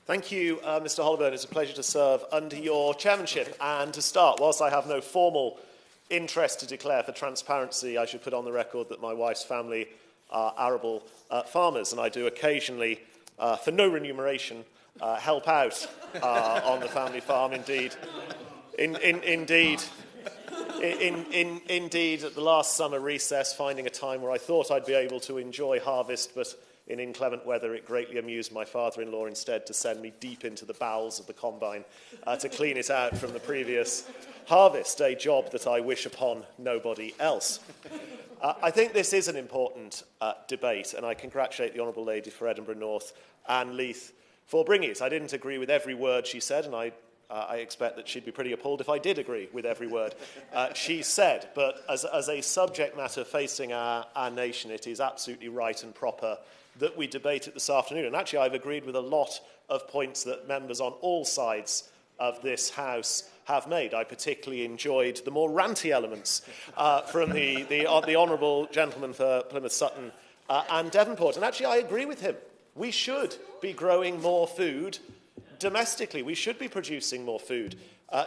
Thank you, Mr. Hollyburn. It's a pleasure to serve under your chairmanship. And to start, whilst I have no formal interest to declare for transparency, I should put on the record that my wife's family are arable farmers, and I do occasionally, for no remuneration, help out on the family farm. Indeed, indeed, at the last summer recess, finding a time where I thought I'd be able to enjoy harvest, but in inclement weather, it greatly amused my father-in-law instead to send me deep into the bowels of the combine to clean it out from the previous harvest, a job that I wish upon nobody else. I think this is an important debate, and I congratulate the Honourable Lady for Edinburgh North and Leith for bringing it. I didn't agree with every word she said, and I expect that she'd be pretty appalled if I did agree with every word she said. But as a subject matter facing our nation, it is absolutely right and proper that we debate it this afternoon. And actually, I've agreed with a lot of points that members on all sides of this House have made. I particularly enjoyed the more ranty elements from the Honourable Gentleman for Plymouth Sutton and Devonport. And actually, I agree with him. We should be growing more food domestically. We should be producing more food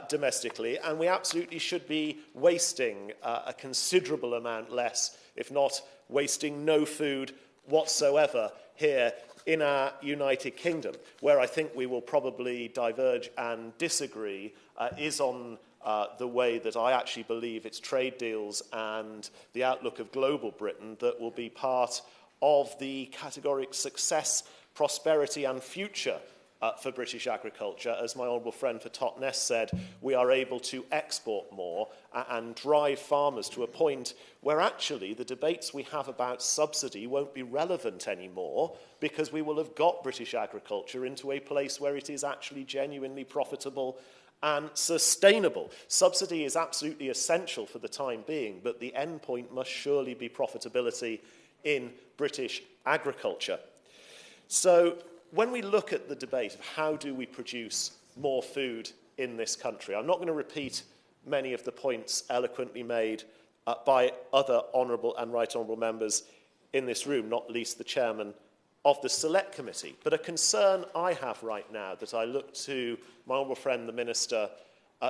domestically, and we absolutely should be wasting a considerable amount less, if not wasting no food whatsoever here in our United Kingdom. Where I think we will probably diverge and disagree is on the way that I actually believe it's trade deals and the outlook of global Britain that will be part of the categoric success, prosperity and future for British agriculture. As my honourable friend for Totnes said, we are able to export more and drive farmers to a point where actually the debates we have about subsidy won't be relevant anymore, because we will have got British agriculture into a place where it is actually genuinely profitable and sustainable. Subsidy is absolutely essential for the time being, but the end point must surely be profitability in British agriculture. So when we look at the debate of how do we produce more food in this country, I'm not going to repeat many of the points eloquently made by other honourable and right honourable members in this room, not least the chairman of the Select Committee. But a concern I have right now that I look to my honourable friend, the Minister,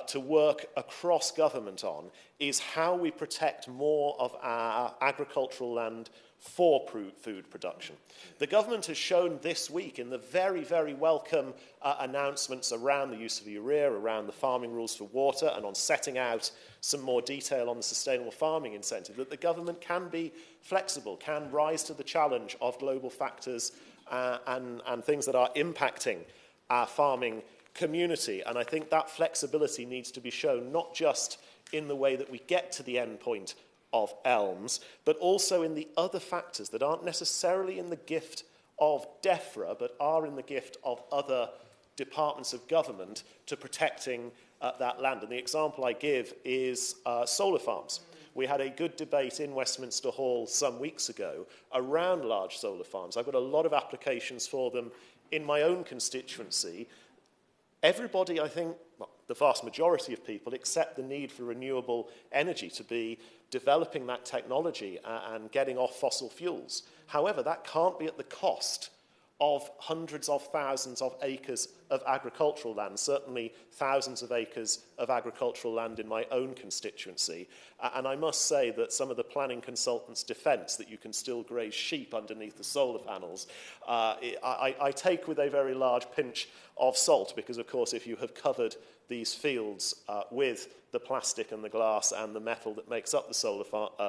to work across government on is how we protect more of our agricultural land for food production. The government has shown this week in the very, very welcome announcements around the use of urea, around the farming rules for water, and on setting out some more detail on the sustainable farming incentive, that the government can be flexible, can rise to the challenge of global factors and things that are impacting our farming community. And I think that flexibility needs to be shown not just in the way that we get to the end point of ELMs, but also in the other factors that aren't necessarily in the gift of DEFRA, but are in the gift of other departments of government to protecting that land. And the example I give is solar farms. We had a good debate in Westminster Hall some weeks ago around large solar farms. I've got a lot of applications for them in my own constituency. Everybody, I think, well, the vast majority of people accept the need for renewable energy, to be developing that technology and getting off fossil fuels. However, that can't be at the cost of hundreds of thousands of acres of agricultural land, certainly thousands of acres of agricultural land in my own constituency. And I must say that some of the planning consultants' defence that you can still graze sheep underneath the solar panels, I take with a very large pinch of salt, because, of course, if you have covered these fields with the plastic and the glass and the metal that makes up the solar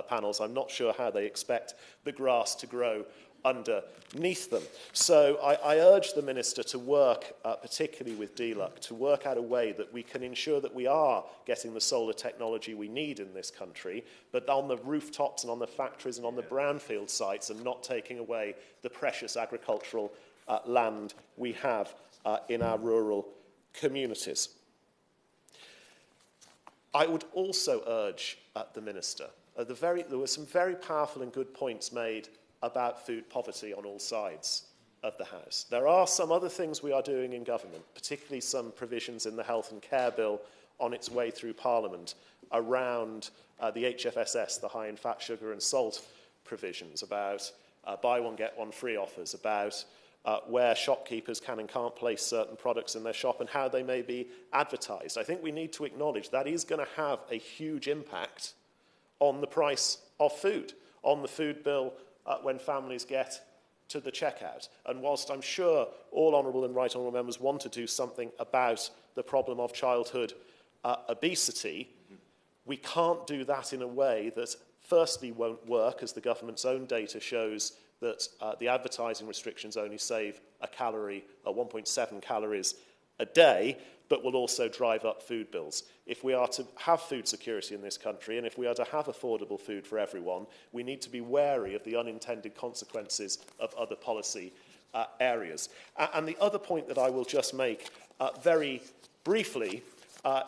panels, I'm not sure how they expect the grass to grow underneath them. So I urge the Minister to work, particularly with DLUC, to work out a way that we can ensure that we are getting the solar technology we need in this country, but on the rooftops and on the factories and on the brownfield sites, and not taking away the precious agricultural land we have in our rural communities. I would also urge the Minister, there were some very powerful and good points made about food poverty on all sides of the House. There are some other things we are doing in government, particularly some provisions in the Health and Care Bill on its way through Parliament around the HFSS, the high in fat, sugar and salt provisions, about buy one, get one free offers, about where shopkeepers can and can't place certain products in their shop and how they may be advertised. I think we need to acknowledge that is going to have a huge impact on the price of food, on the food bill when families get to the checkout. And whilst I'm sure all honourable and right honourable members want to do something about the problem of childhood obesity, we can't do that in a way that firstly won't work, as the government's own data shows that the advertising restrictions only save 1.7 calories a day, but will also drive up food bills. If we are to have food security in this country, and if we are to have affordable food for everyone, we need to be wary of the unintended consequences of other policy areas. And the other point that I will just make very briefly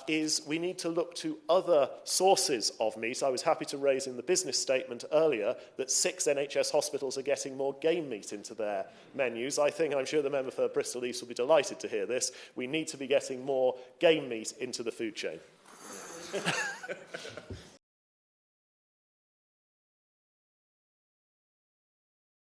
is we need to look to other sources of meat. I was happy to raise in the business statement earlier that 6 NHS hospitals are getting more game meat into their menus. I think, and I'm sure the member for Bristol East will be delighted to hear this, we need to be getting more game meat into the food chain.